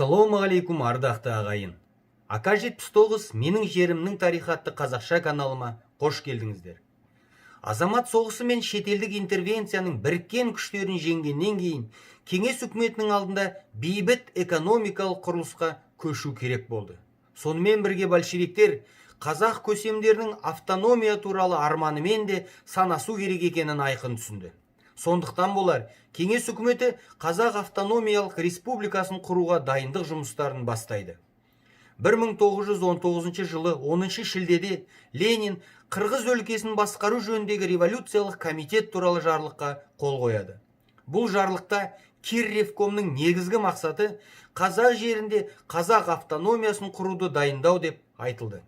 Ассалаумағалейкум ардақты ағайын. АК-79 менің жерімнің тарихы атты қазақша каналыма қош келдіңіздер. Азамат соғысы мен шетелдік интервенцияның біріккен күштерін жеңгеннен кейін кеңес үкіметінің алдында бейбіт экономикалық құрылысқа көшу керек болды. Сонымен бірге большевиктер қазақ көсемдерінің автономия туралы арманымен де санасу керек екенін айқын түсінді. Сондықтан болар кеңес үкіметі Қазақ автономиялық республикасын құруға дайындық жұмыстарын бастайды. 1919 жылы 10 шілдеде Ленин Қырғыз өлкесін басқару жөніндегі революциялық комитет туралы жарлыққа қол қояды. Бұл жарлықта Кирревкомның негізгі мақсаты қазақ жерінде қазақ автономиясын құруды дайындау деп айтылды.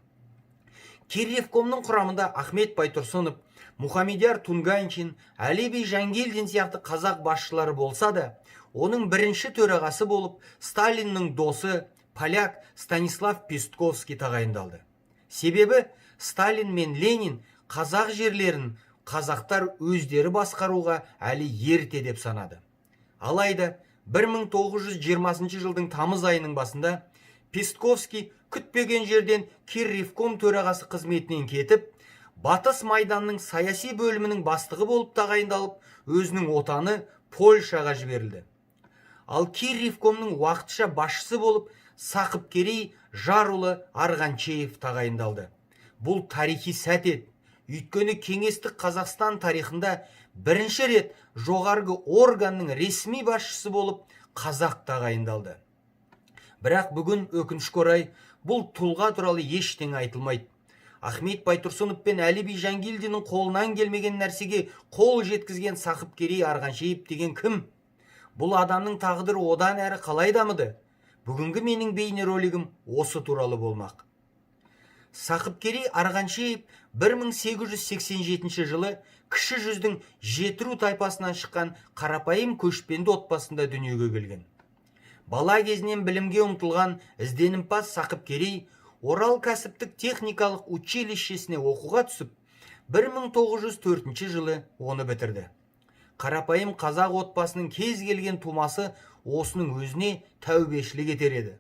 Кирревкомның құрамында Ахмет Байтұрсынов, Мұхамедияр Тунганчин, Әлиби Жангелдин сияқты қазақ басшылары болса да, оның бірінші төрағасы болып Сталиннің досы поляк Станислав Пестковский тағайындалды. Себебі Сталин мен Ленин қазақ жерлерін қазақтар өздері басқаруға әлі ерте деп санады. Алайда 1920 жылдың тамыз айының басында Пестковский күтпеген жерден Кирревком төрағасы қызметінен кетіп, Батыс Майданның саяси бөлімінің бастығы болып тағайындалып, өзінің отаны Польшаға жіберілді. Ал Кирревкомның уақытша басшысы болып Сақыпкерей Жарұлы Арғанчеев тағайындалды. Бұл тарихи сәт еді. Өйткені кеңестік Қазақстан тарихында бірінші рет жоғарғы органның ресми басшысы болып қазақ тағайындалды. Бірақ бүгін өкінішке орай бұл тұлға туралы ештеңе айтылмайды. Ахмет Байтұрсынов пен Әлиби Жангелдиннің қолынан келмеген нәрсеге қол жеткізген Сақыпкерей Арғанчеев деген кім? Бұл адамның тағдыры одан әрі қалай дамыды? Бүгінгі менің бейнеролигім осы туралы болмақ. Сақыпкерей Арғанчеев 1887 жылы кіші жүздің Жетіру тайпасынан шыққан қарапайым көшпенді отбасында дүниеге келген. Бала кезінен білімге ұмтылған ізденімпаз Сақыпкерей Орал кәсіптік техникалық училищесіне оқуға түсіп, 1904 жылы оны бітірді. Қарапайым қазақ отбасының кез келген тумасы осының өзіне тәубешілік етер еді.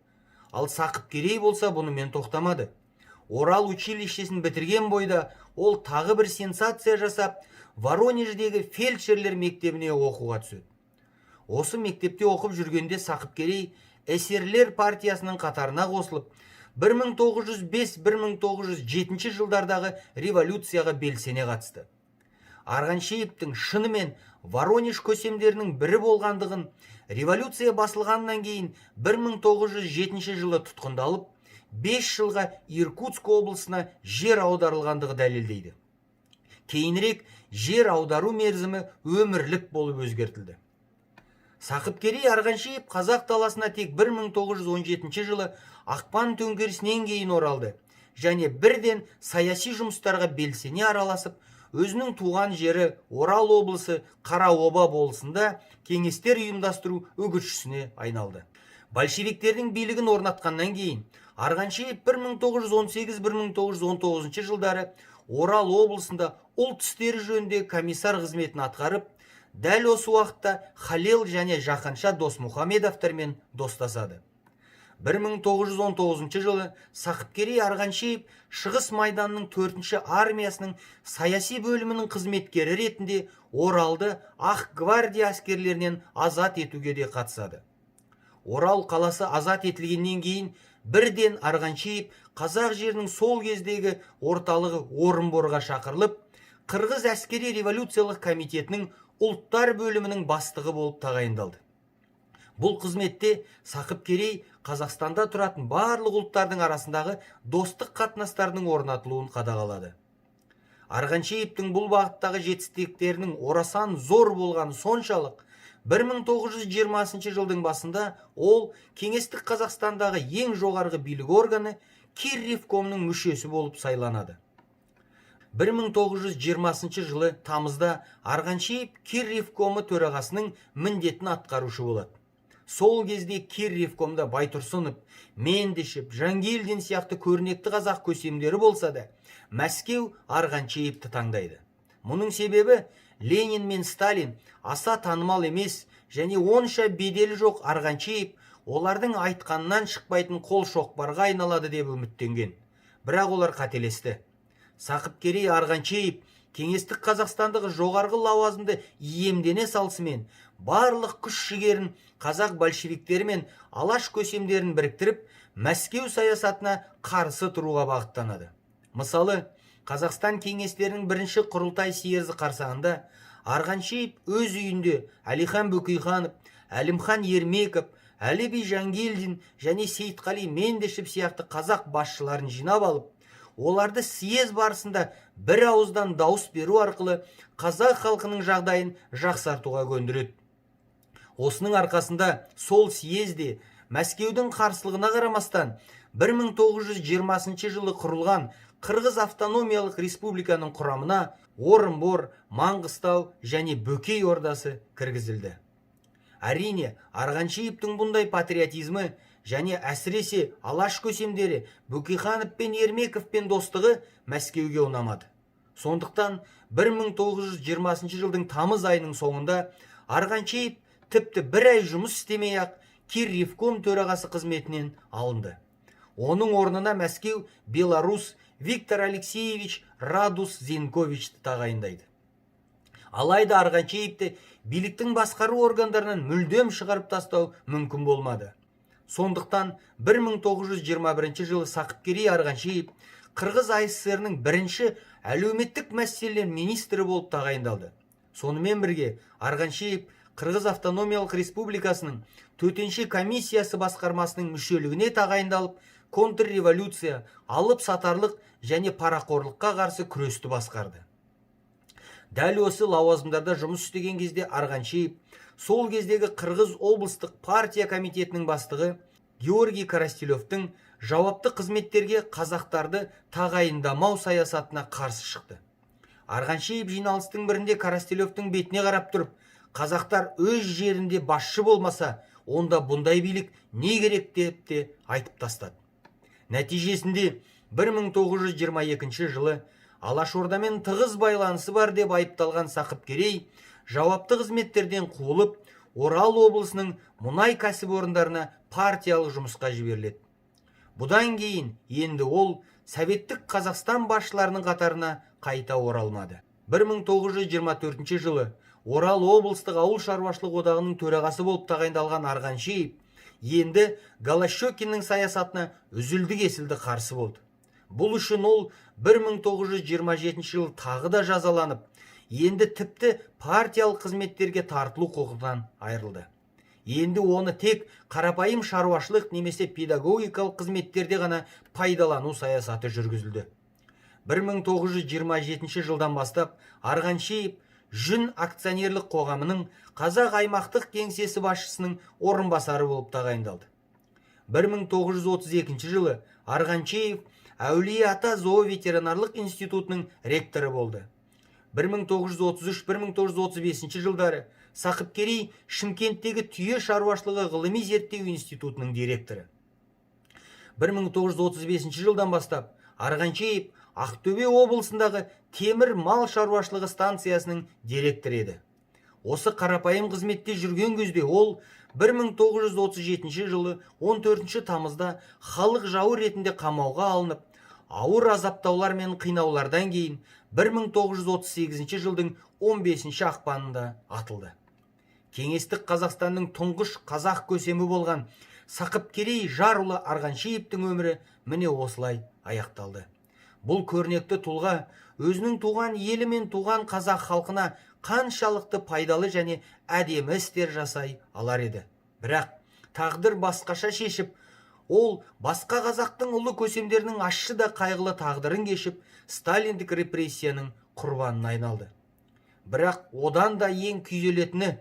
Ал Сақыпкерей болса бұнымен тоқтамады. Орал училищесін бітірген бойда ол тағы бір сенсация жасап, Воронеждегі фельдшерлер мектебіне оқуға түседі. Осы мектепте оқып жүргенде Сақыпкерей эсерлер партиясының қатарына қосылып, 1905-1907 жылдардағы революцияға белсене қатысты. Арғанчеевтің шынымен Воронеж көсемдерінің бірі болғандығын революция басылғаннан кейін 1907 жылы тұтқындалып, 5 жылға Иркутск облысына жер аударылғандығы дәлелдейді. Кейінірек жер аудару мерзімі өмірлік болып өзгертілді. Сақыпкерей Арғанчеев қазақ даласына тек 1917 жылы ақпан төңкерісінен кейін оралды және бірден саяси жұмыстарға белсене араласып, өзінің туған жері Орал облысы Қараоба болысында кеңестер ұйымдастыру үгітшісіне айналды. Большевиктердің билігін орнатқаннан кейін Арғанчеев 1918-1919 жылдары Орал облысында ұлт істері жөнінде комиссар қызметін атқарып, дәл осы уақытта Халел және Жақанша Досмұхамедовтермен достасады. 1919 жылы Сақыпкерей Арғанчеев Шығыс Майданның 4-ші армиясының саяси бөлімінің қызметкері ретінде Оралды Ақ гвардия әскерлерінен азат етуге де қатысады. Орал қаласы азат етілгеннен кейін бірден Арғанчеев қазақ жерінің сол кездегі орталығы Орынборға шақырылып, Қырғыз әскери революциялық комитетінің ұлттар бөлімінің бастығы болып тағайындалды. Бұл қызметте Сақыпкерей Қазақстанда тұратын барлық ұлттардың арасындағы достық қатынастардың орнатылуын қадағалады. Арғанчеевтің бұл бағыттағы жетістіктерінің орасан зор болғаны соншалық, 1920 жылдың басында ол кеңестік Қазақстандағы ең жоғарғы билік органы Кирревкомның мүшесі болып сайланады. 1920 жылы тамызда Арғанчеев Кирревкомы төрағасының міндетін атқарушы болады. Сол кезде Кирревкомда Байтұрсынов, Мендешев, Жангелдин сияқты көрнекті қазақ көсемдері болса да, Мәскеу Арғанчеевті таңдайды. Мұның себебі Ленин мен Сталин аса танымал емес және онша беделі жоқ Арғанчеев олардың айтқанынан шықпайтын қол шоқпарға айналады деп үміттенген. Бірақ олар қателесті. Сақыпкерей Арғаншеев кеңестік Қазақстандығы жоғарғы лауазымды иемдене салысымен барлық күш жігерін қазақ большевиктері мен алаш көсемдерін біріктіріп, Мәскеу саясатына қарсы тұруға бағыттанады. Мысалы, Қазақстан кеңестерінің бірінші құрылтай съезі қарсаңында Арғаншеев өз үйінде Әлихан Бөкейханов, Әлімхан Ермеков, Әліби Жангелдин және Сейітқали Мендешев сияқты қазақ басшыларын жинап алып, оларды съез барысында бір ауыздан дауыс беру арқылы қазақ халқының жағдайын жақсартуға көндіреді. Осының арқасында сол съезде Мәскеудің қарсылығына қарамастан 1920 жылы құрылған Қырғыз автономиялық республиканың құрамына Орынбор, Маңғыстау және Бөкей ордасы кіргізілді. Әрине, Арғаншеевтің бұндай патриотизмі және әсіресе алаш көсемдері Бөкейханов пен Ермековпен достығы Мәскеуге ұнамады. Сондықтан 1920 жылдың тамыз айының соңында Арғаншеев тіпті бір ай жұмыс істемей-ақ Кирревком төрағасы қызметінен алынды. Оның орнына Мәскеу Беларус Виктор Алексеевич Радус Зенковичті тағайындайды. Алайда Арғаншеевті биліктің басқару органдарынан мүлдем шығарып тастау мүмкін болмады. Сондықтан 1921 жылы Сақыпкерей Арғаншеев Қырғыз АССР-ның бірінші әлеуметтік мәселелер министрі болып тағайындалды. Сонымен бірге Арғаншеев Қырғыз автономиялық республикасының төтенше комиссиясы басқармасының мүшелігіне тағайындалып, контрреволюция, алып сатарлық және парақорлыққа қарсы күресті басқарды. Дәл осы лауазымдарда жұмыс істеген кезде Арғаншеев сол кездегі Қырғыз облыстық партия комитетінің бастығы Георгий Коростелевтің жауапты қызметтерге қазақтарды тағайындамау саясатына қарсы шықты. Арғаншеев жиналыстың бірінде Коростелевтің бетіне қарап тұрып, қазақтар өз жерінде басшы болмаса, онда бұндай билік не керек деп те айтып тастады. Нәтижесінде 1922 жылы Алашордамен тығыз байланысы бар деп айыпталған Сақыпкерей жауапты қызметтерден қуылып, Орал облысының мұнай кәсіпорындарына партиялық жұмысқа жіберіледі. Бұдан кейін енді ол Советтік Қазақстан басшыларының қатарына қайта оралмады. 1924 жылы Орал облыстық ауыл шаруашылық одағының төрағасы болып тағайындалған Арғаншеев енді Голощекиннің саясатына үзілді-кесілді қарсы болды. Бұл үшін ол 1927 жылы тағы да жазаланып, енді тіпті партиялық қызметтерге тартылу құқығынан айырылды. Енді оны тек қарапайым шаруашылық немесе педагогикалық қызметтерде ғана пайдалану саясаты жүргізілді. 1927 жылдан бастап Арғаншеев Жүн акционерлік қоғамының Қазақ аймақтық кеңсесі басшысының орынбасары болып тағайындалды. 1932 жылы Арғаншеев Әулие-Ата зооветеринарлық институтының ректоры болды. 1933-1935 жылдары Сақыпкерей Шымкенттегі түйе шаруашылығы ғылыми зерттеу институтының директоры. 1935 жылдан бастап Арғаншеев Ақтөбе облысындағы темір мал шаруашылығы станциясының директоры еді. Осы қарапайым қызметте жүрген кезде ол 1937 жылы 14 тамызда халық жауы ретінде қамауға алынып, ауыр азаптаулар мен қинаулардан кейін 1938 жылдың 15 ақпанында атылды. Кеңестік Қазақстанның тұңғыш қазақ көсемі болған Сақыпкерей Жарұлы Арғаншеевтің өмірі міне осылай аяқталды. Бұл көрнекті тұлға өзінің туған елі мен туған қазақ халқына қаншалықты пайдалы және әдемі істер жасай алар еді. Бірақ тағдыр басқаша шешіп, ол басқа қазақтың ұлы көсемдерінің ащы да қайғылы тағдырын кешіп, сталиндік репрессияның құрбанына айналды. Бірақ одан да ең күйзелетіні,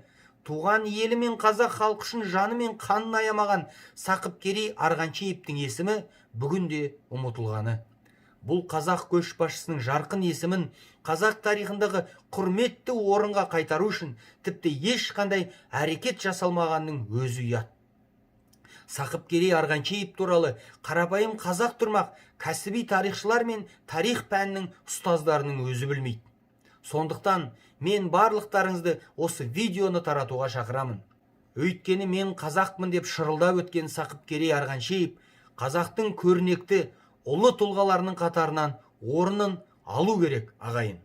туған елі мен қазақ халқы үшін жаны мен қанын аямаған Сақыпкерей Арғаншеевтің есімі бүгінде ұмытылғаны. Бұл қазақ көшбасшысының жарқын есімін қазақ тарихындағы құрметті орынға қайтару үшін тіпті ешқандай әрекет жасалмағанның өзі ұят. Сақыпкерей Арғаншеев туралы қарапайым қазақ тұрмақ кәсіби тарихшылар мен тарих пәнінің ұстаздарының өзі білмейді. Сондықтан мен барлықтарыңызды осы видеоны таратуға шақырамын. Өйткені мен қазақпын деп шырылдап өткен Сақыпкерей Арғаншеев қазақтың көрнекті ұлы тұлғаларының қатарынан орнын алу керек, ағайын.